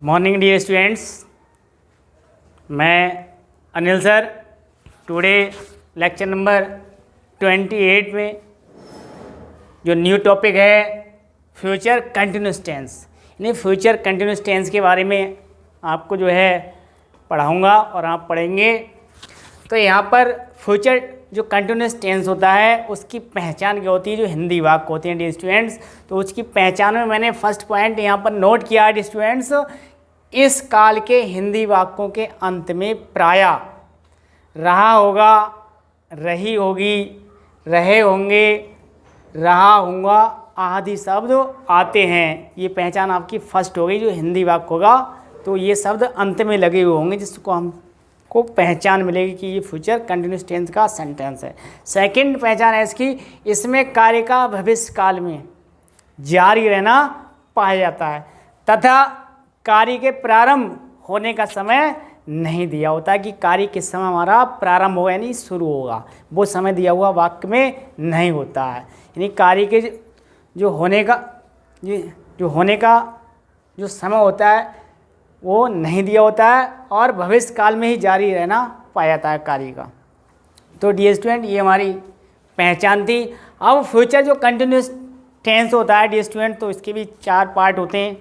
Morning dear students, मैं Anil sir. Today lecture number 28 में जो न्यू टॉपिक है फ्यूचर कंटिन्यूस टेंस, यानी फ्यूचर कंटिन्यूस टेंस के बारे में आपको जो है पढ़ाऊँगा और आप पढ़ेंगे। तो यहाँ पर फ्यूचर जो कंटिन्यूस टेंस होता है उसकी पहचान क्या होती है, जो हिंदी वाक्य होते हैं डियर स्टूडेंट्स, तो उसकी पहचान में मैंने फर्स्ट पॉइंट यहाँ पर नोट किया है डियर स्टूडेंट्स। इस काल के हिंदी वाक्यों के अंत में प्रायः रहा होगा, रही होगी, रहे होंगे, रहा होगा आदि शब्द आते हैं। ये पहचान आपकी फर्स्ट हो गई। जो हिंदी वाक्य होगा तो ये शब्द अंत में लगे हुए होंगे, जिसको हमको पहचान मिलेगी कि ये फ्यूचर कंटिन्यूस टेंस का सेंटेंस है। सेकंड पहचान है इसकी, इसमें कार्य का भविष्य काल में जारी रहना पाया जाता है तथा कार्य के प्रारंभ होने का समय नहीं दिया होता कि कार्य किस समय हमारा प्रारंभ होगा यानी शुरू होगा, वो समय दिया हुआ वाक्य में नहीं होता है। यानी कार्य के जो होने का जो समय होता है वो नहीं दिया होता है और भविष्य काल में ही जारी रहना पाया जाता है कार्य का। तो डियर स्टूडेंट, ये हमारी पहचान थी। अब फ्यूचर जो कंटिन्यूस टेंस होता है डियर स्टूडेंट, तो इसके भी 4 पार्ट होते हैं,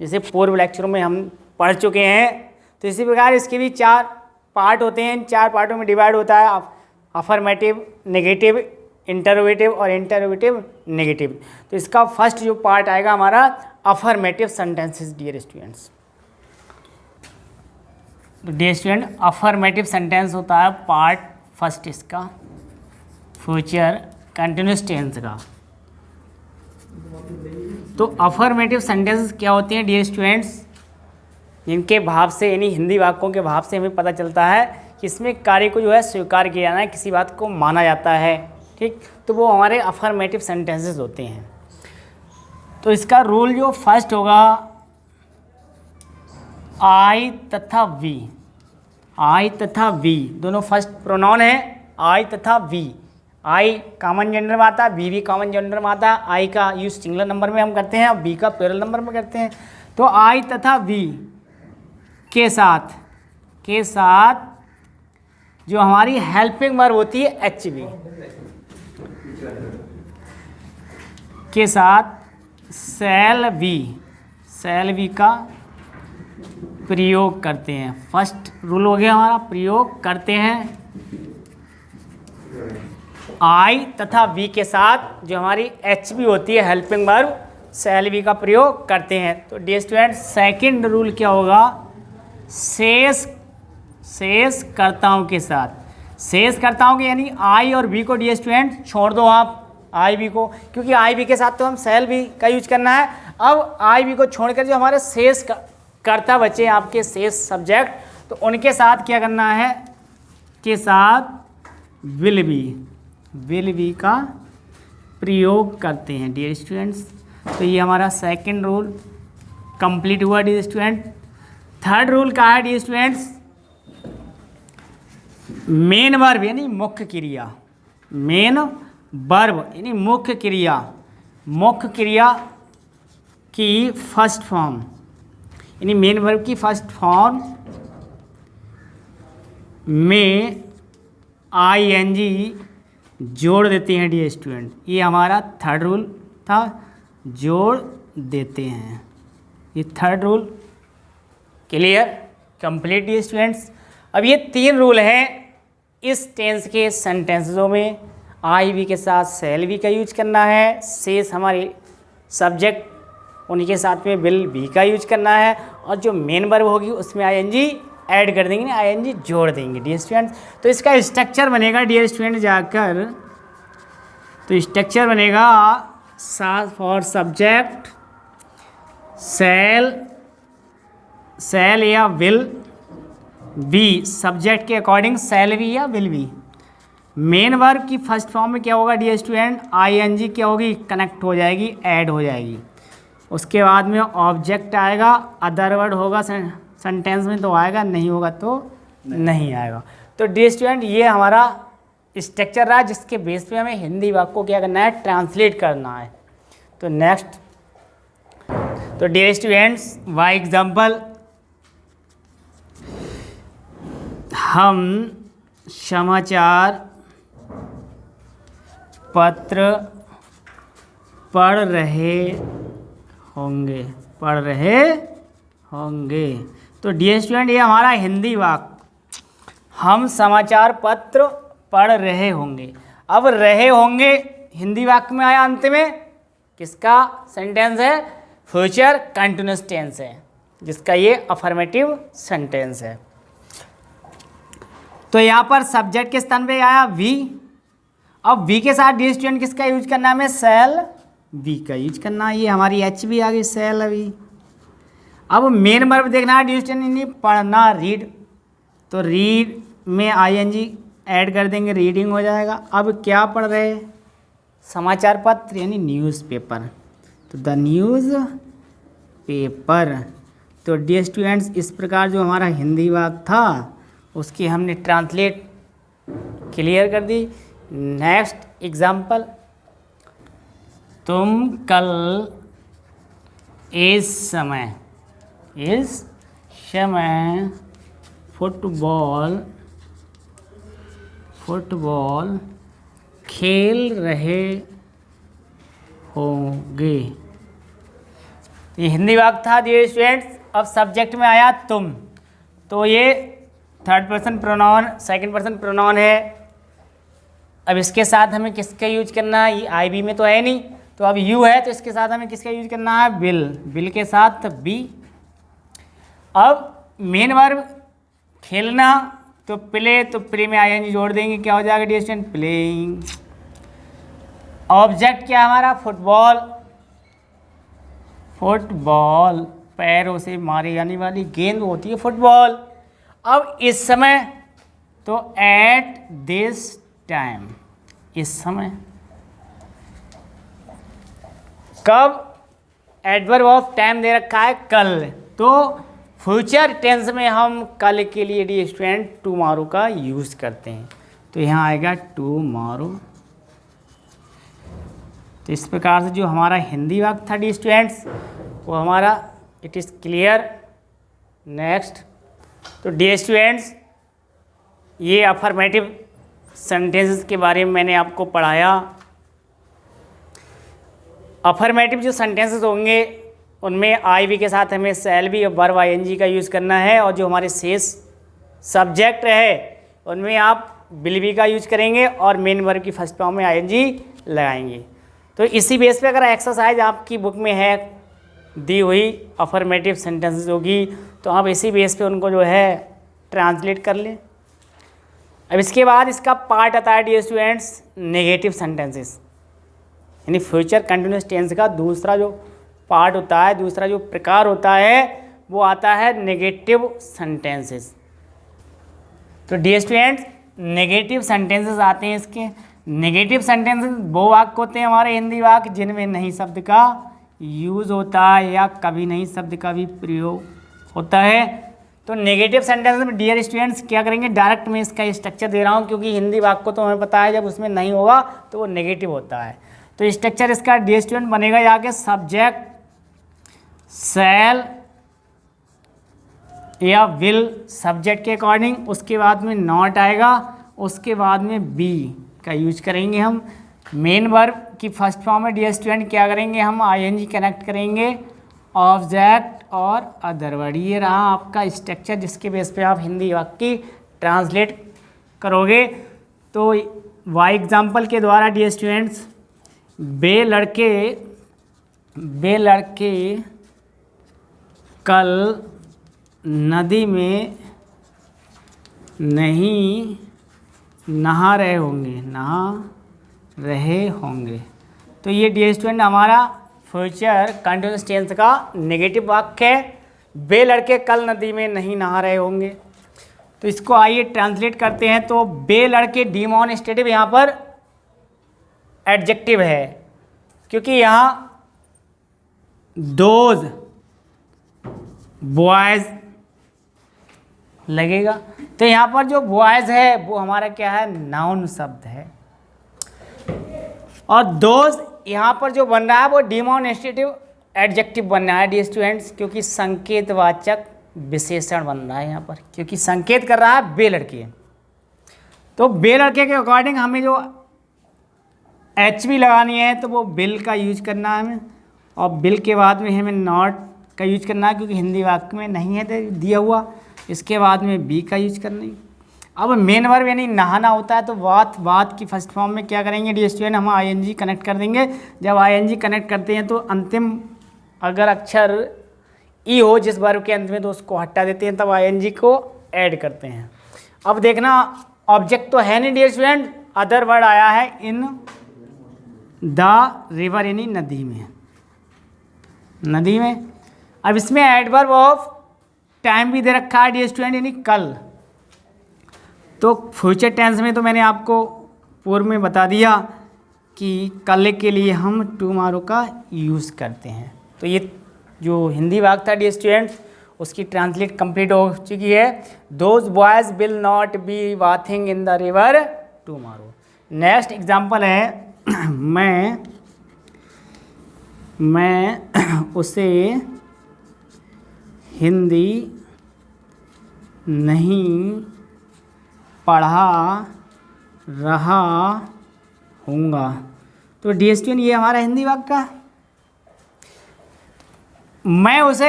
जैसे पूर्व लेक्चरों में हम पढ़ चुके हैं। तो इसी प्रकार इसके भी 4 पार्ट होते हैं। इन 4 पार्टों में डिवाइड होता है अफर्मेटिव, नेगेटिव, इंटरोगेटिव और इंटरोगेटिव नेगेटिव। तो इसका फर्स्ट जो पार्ट आएगा हमारा अफर्मेटिव सेंटेंसेस डियर स्टूडेंट्स। तो डियर स्टूडेंट, अफर्मेटिव सेंटेंस होता है पार्ट फर्स्ट इसका फ्यूचर कंटिन्यूस टेंस का। तो अफर्मेटिव सेंटेंसेस क्या होते हैं डियर स्टूडेंट्स, जिनके भाव से यानी हिंदी वाक्यों के भाव से हमें पता चलता है कि इसमें कार्य को जो है स्वीकार किया जाना है, किसी बात को माना जाता है, ठीक। तो वो हमारे अफर्मेटिव सेंटेंसेस होते हैं। तो इसका रूल जो फर्स्ट होगा, आई तथा वी। आई तथा वी दोनों फर्स्ट प्रोनाउन है, आई तथा वी। आई कॉमन जेंडर में आता है, वी भी कॉमन जेंडर में आता है। आई का यूज सिंगुलर नंबर में हम करते हैं और वी का प्लूरल नंबर में करते हैं। तो आई तथा वी के साथ जो हमारी हेल्पिंग वर्ब होती है एच वी के साथ शैल वी का प्रयोग करते हैं। फर्स्ट रूल हो गया हमारा, प्रयोग करते हैं। आई तथा वी के साथ जो हमारी एच बी होती है हेल्पिंग वर्ब शैल वी का प्रयोग करते हैं। तो डियर स्टूडेंट, सेकंड रूल क्या होगा, शेष कर्ताओं के साथ। शेष कर्ताओं के यानी आई और वी को डियर स्टूडेंट छोड़ दो आप, आई वी को, क्योंकि आई वी के साथ तो हम शैल वी का यूज करना है। अब आई वी को छोड़कर जो हमारे शेष कर्ता बचे आपके शेष सब्जेक्ट, तो उनके साथ क्या करना है, के साथ विल बी का प्रयोग करते हैं डियर स्टूडेंट्स। तो ये हमारा सेकंड रूल कंप्लीट हुआ डियर स्टूडेंट। थर्ड रूल का है डियर स्टूडेंट्स, मेन वर्ब यानी मुख्य क्रिया। मेन वर्ब यानी मुख्य क्रिया की फर्स्ट फॉर्म, यानी मेन वर्ब की फर्स्ट फॉर्म में ING जोड़ देते हैं डियर स्टूडेंट। ये हमारा थर्ड रूल था, जोड़ देते हैं। ये third rule clear complete dear students. अब ये 3 रूल हैं इस टेंस के सेंटेंसों में। आई वी के साथ शैल वी का यूज करना है, शेष हमारे सब्जेक्ट उनके साथ में विल बी का यूज करना है, और जो मेन वर्ब होगी उसमें ING ऐड कर देंगे, ING जोड़ देंगे डियर स्टूडेंट्स। तो इसका स्ट्रक्चर बनेगा डियर स्टूडेंट जाकर, तो स्ट्रक्चर बनेगा फॉर सब्जेक्ट शैल या विल बी, सब्जेक्ट के अकॉर्डिंग शैल बी या विल बी। मेन वर्ब की फर्स्ट फॉर्म में क्या होगा डियर स्टूडेंट, ING क्या होगी, कनेक्ट हो जाएगी, ऐड हो जाएगी। उसके बाद में ऑब्जेक्ट आएगा, अदर वर्ड होगा सेंटेंस में तो आएगा, नहीं होगा तो नहीं आएगा। तो डियर स्टूडेंट, ये हमारा स्ट्रक्चर रहा जिसके बेस पे हमें हिंदी वाक्य को क्या करना है, ट्रांसलेट करना है। तो नेक्स्ट तो डियर स्टूडेंट्स, बाय एग्जाम्पल हम समाचार पत्र पढ़ रहे होंगे। तो डियर स्टूडेंट, ये हमारा हिंदी वाक्य, हम समाचार पत्र पढ़ रहे होंगे। अब रहे होंगे हिंदी वाक्य में आया, अंत में किसका सेंटेंस है? फ्यूचर कंटिन्यूअस टेंस है, जिसका ये अफर्मेटिव सेंटेंस है। तो यहाँ पर सब्जेक्ट के स्थान पे आया वी। अब वी के साथ डियर स्टूडेंट किसका यूज करना है? हमें शैल वी का यूज करना है। ये हमारी एच भी आ गई, शैल वी। अब मेन वर्ब देखना है डियर स्टूडेंट, पढ़ना, रीड। तो रीड में आईएनजी ऐड कर देंगे, रीडिंग हो जाएगा। अब क्या पढ़ रहे? समाचार पत्र यानी न्यूज़पेपर। तो द न्यूज़ पेपर। तो डियर स्टूडेंट्स, इस प्रकार जो हमारा हिंदी वाक्य था उसकी हमने ट्रांसलेट क्लियर कर दी। नेक्स्ट एग्जाम्पल, तुम कल इस समय फुटबॉल खेल रहे होंगे। ये हिंदी वाक्य था डियर स्टूडेंट्स। अब सब्जेक्ट में आया तुम, तो ये third person pronoun, second person pronoun है। अब इसके साथ हमें किसका यूज करना है? ये आई बी में तो है नहीं, तो अब यू है, तो इसके साथ हमें किसका यूज करना है? विल के साथ बी। अब मेन वर्ब खेलना, तो प्ले, तो प्ले में आईएनजी जोड़ देंगे, क्या हो जाएगा डियर स्टूडेंट? प्लेइंग। ऑब्जेक्ट क्या हमारा? फुटबॉल, पैरों से मारी जाने वाली गेंद होती है फुटबॉल। अब इस समय, तो एट दिस टाइम, इस समय। कब? एडवर्ब ऑफ टाइम दे रखा है कल, तो फ्यूचर टेंस में हम कल के लिए डी स्टूडेंट टुमारो का यूज करते हैं। तो यहाँ आएगा टुमारो। तो इस प्रकार से जो हमारा हिंदी वाक्य था डी स्टूडेंट्स, वो हमारा इट इज़ क्लियर। नेक्स्ट, तो डियर स्टूडेंट्स, ये अफर्मेटिव सेंटेंसेस के बारे में मैंने आपको पढ़ाया। अफर्मेटिव जो सेंटेंसेस होंगे उनमें आई वी के साथ हमें शैल बी और वर्ब आईएनजी का यूज़ करना है, और जो हमारे शेष सब्जेक्ट है उनमें आप विल बी का यूज करेंगे और मेन वर्ब की फर्स्ट फॉर्म में आईएनजी लगाएंगे। तो इसी बेस पे अगर एक्सरसाइज आपकी बुक में है दी हुई अफर्मेटिव सेंटेंसेस होगी, तो आप इसी बेस पे उनको जो है ट्रांसलेट कर लें। अब इसके बाद इसका पार्ट आता है डियर स्टूडेंट्स नेगेटिव सेंटेंसेस, यानी फ्यूचर कंटिन्यूअस टेंस का दूसरा जो पार्ट होता है, दूसरा जो प्रकार होता है, वो आता है नेगेटिव सेंटेंसेस। तो डियर स्टूडेंट्स, नेगेटिव सेंटेंसेस आते हैं इसके। नेगेटिव सेंटेंसेस वो वाक्य होते हैं हमारे हिंदी वाक्य जिनमें नहीं शब्द का यूज़ होता है या कभी नहीं शब्द का भी प्रयोग होता है। तो नेगेटिव सेंटेंस में डियर स्टूडेंट्स क्या करेंगे, डायरेक्ट मैं इसका स्ट्रक्चर दे रहा हूँ क्योंकि हिंदी वाक्य को तो हमें पता है जब उसमें नहीं होगा तो वो नेगेटिव होता है। तो स्ट्रक्चर इसका डियर स्टूडेंट बनेगा जाके सब्जेक्ट शैल या विल सब्जेक्ट के अकॉर्डिंग, उसके बाद में नॉट आएगा, उसके बाद में बी का यूज करेंगे हम। मेन वर्ब की फर्स्ट फॉर्म में डियर स्टूडेंट क्या करेंगे हम, आईएनजी कनेक्ट करेंगे ऑब्जेक्ट और अदर वर्ड। ये रहा आपका स्ट्रक्चर जिसके बेस पे आप हिंदी वाक्य की ट्रांसलेट करोगे। तो वाई एग्जाम्पल के द्वारा डियर स्टूडेंट्स, बे लड़के कल नदी में नहीं नहा रहे होंगे। तो ये डियर स्टूडेंट हमारा फ्यूचर कंटिन्यूअस टेंस का नेगेटिव वाक्य है। बे लड़के कल नदी में नहीं नहा रहे होंगे। तो इसको आइए ट्रांसलेट करते हैं। तो बे लड़के डिमॉन्स्ट्रेटिव यहाँ पर एडजेक्टिव है क्योंकि यहाँ दोज बॉयज़ लगेगा। तो यहाँ पर जो बॉयज़ है वो हमारा क्या है, नाउन शब्द है, और दोज यहाँ पर जो बन रहा है वो डिमॉन्स्ट्रेटिव एडजेक्टिव बनना है डियर स्टूडेंट्स, क्योंकि संकेतवाचक विशेषण बन रहा है यहाँ पर, क्योंकि संकेत कर रहा है बे लड़के। तो बे लड़के के अकॉर्डिंग हमें जो एच बी लगानी है तो वो बिल का यूज करना है हमें, और बिल के बाद में हमें नॉट का यूज करना है, क्योंकि हिंदी वाक्य में नहीं है तो दिया हुआ। इसके बाद में बी का यूज करना है। अब मेन वर्ब यानी नहाना होता है, तो बात की फर्स्ट फॉर्म में क्या करेंगे डियर स्टूडेंट, हम आईएनजी कनेक्ट कर देंगे। जब आईएनजी कनेक्ट करते हैं तो अंतिम अगर अक्षर ई हो जिस वर्ब के अंत में तो उसको हटा देते हैं, तब आईएनजी को ऐड करते हैं। अब देखना ऑब्जेक्ट तो है नहीं डियर स्टूडेंट, अदर वर्ड आया है इन द रिवर यानी नदी में, नदी में। अब इसमें एडवर्ब ऑफ टाइम भी दे रखा है डियर स्टूडेंट यानी कल। तो फ्यूचर टेंस में तो मैंने आपको पूर्व में बता दिया कि कल के लिए हम टुमारो का यूज़ करते हैं। तो ये जो हिंदी वाक्य था डियर स्टूडेंट्स उसकी ट्रांसलेट कंप्लीट हो चुकी है। Those boys will not be bathing in the river tomorrow. Next example है मैं उसे हिंदी नहीं पढ़ा रहा हूँगा। तो डियर स्टूडेंट ये हमारा हिंदी वाक्य का, मैं उसे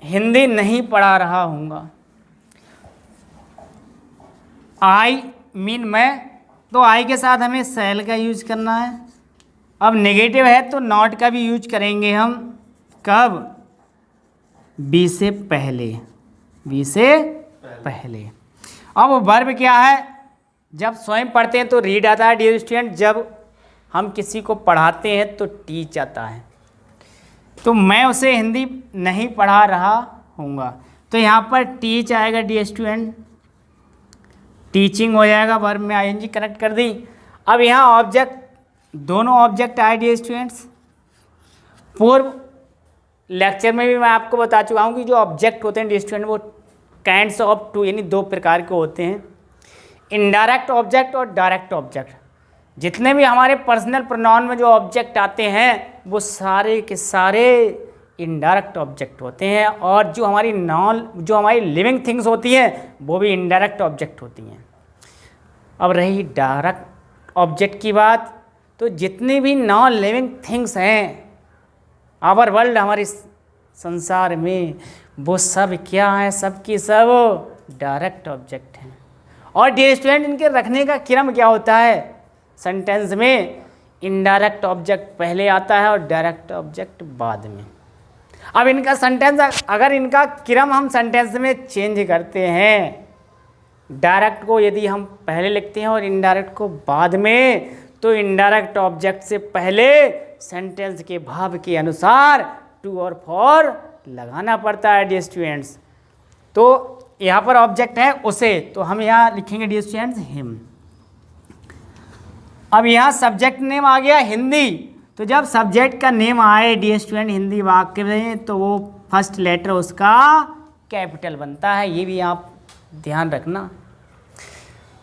हिंदी नहीं पढ़ा रहा हूँगा। आई मीन मैं, तो आई के साथ हमें शैल का यूज करना है। अब नेगेटिव है तो नॉट का भी यूज करेंगे हम, कब, बी से पहले, बी से पहले। अब वर्ब क्या है, जब स्वयं पढ़ते हैं तो रीड आता है डियर स्टूडेंट, जब हम किसी को पढ़ाते हैं तो टीच आता है। तो मैं उसे हिंदी नहीं पढ़ा रहा हूँगा, तो यहाँ पर टीच आएगा डियर स्टूडेंट, टीचिंग हो जाएगा, वर्ब में आईएनजी कनेक्ट कर दी। अब यहाँ ऑब्जेक्ट, दोनों ऑब्जेक्ट आए डियर स्टूडेंट्स। पूर्व लेक्चर में भी मैं आपको बता चुका हूँ कि जो ऑब्जेक्ट होते हैं डियर स्टूडेंट वो काइंड्स ऑफ टू यानी दो प्रकार के होते हैं, इनडायरेक्ट ऑब्जेक्ट और डायरेक्ट ऑब्जेक्ट। जितने भी हमारे पर्सनल प्रोनाउन में जो ऑब्जेक्ट आते हैं वो सारे के सारे इनडायरेक्ट ऑब्जेक्ट होते हैं, और जो हमारी लिविंग थिंग्स होती हैं वो भी इनडायरेक्ट ऑब्जेक्ट होती हैं। अब रही डायरेक्ट ऑब्जेक्ट की बात, तो जितनी भी नॉन लिविंग थिंग्स हैं आवर वर्ल्ड, हमारे संसार में, वो सब क्या है, सब की सब डायरेक्ट ऑब्जेक्ट हैं। और डियर स्टूडेंट इनके रखने का क्रम क्या होता है, सेंटेंस में इनडायरेक्ट ऑब्जेक्ट पहले आता है और डायरेक्ट ऑब्जेक्ट बाद में। अब इनका सेंटेंस, अगर इनका क्रम हम सेंटेंस में चेंज करते हैं, डायरेक्ट को यदि हम पहले लिखते हैं और इनडायरेक्ट को बाद में, तो इनडायरेक्ट ऑब्जेक्ट से पहले सेंटेंस के भाव के अनुसार टू और फॉर लगाना पड़ता है डियर स्टूडेंट्स। तो यहाँ पर ऑब्जेक्ट है उसे, तो हम यहाँ लिखेंगे डियर स्टूडेंट्स हिम। अब यहाँ सब्जेक्ट नेम आ गया हिंदी, तो जब सब्जेक्ट का नेम आए डियर स्टूडेंट हिंदी वाक्य में, तो वो फर्स्ट लेटर उसका कैपिटल बनता है, ये भी आप ध्यान रखना।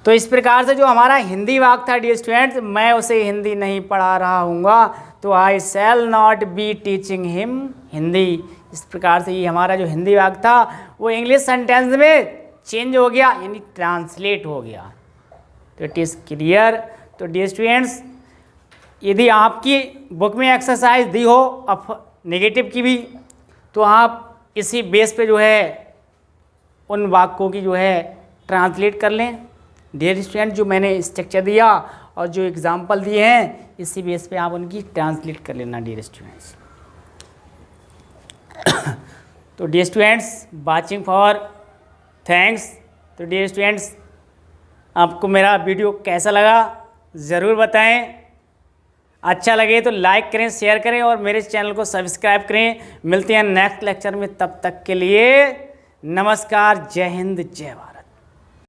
तो इस प्रकार से जो हमारा हिंदी वाक्य था डियर स्टूडेंट्स, मैं उसे हिंदी नहीं पढ़ा रहा हूँगा, तो I shall not be teaching him Hindi. इस प्रकार से ये हमारा जो हिंदी वाक्य था वो इंग्लिश सेंटेंस में चेंज हो गया, यानी ट्रांसलेट हो गया। तो इट इज़ क्लियर। तो डियर स्टूडेंट्स यदि आपकी बुक में एक्सरसाइज दी हो नेगेटिव की भी, तो आप इसी बेस पे जो है उन वाक्यों की जो है ट्रांसलेट कर लें डियर स्टूडेंट। जो मैंने स्ट्रक्चर दिया और जो एग्जांपल दिए हैं इसी बेस पे आप उनकी ट्रांसलेट कर लेना डियर स्टूडेंट्स। तो dear students watching for thanks. तो डियर स्टूडेंट्स आपको मेरा वीडियो कैसा लगा ज़रूर बताएं। अच्छा लगे तो लाइक करें, शेयर करें और मेरे चैनल को सब्सक्राइब करें। मिलते हैं नेक्स्ट लेक्चर में, तब तक के लिए नमस्कार, जय हिंद, जय भारत।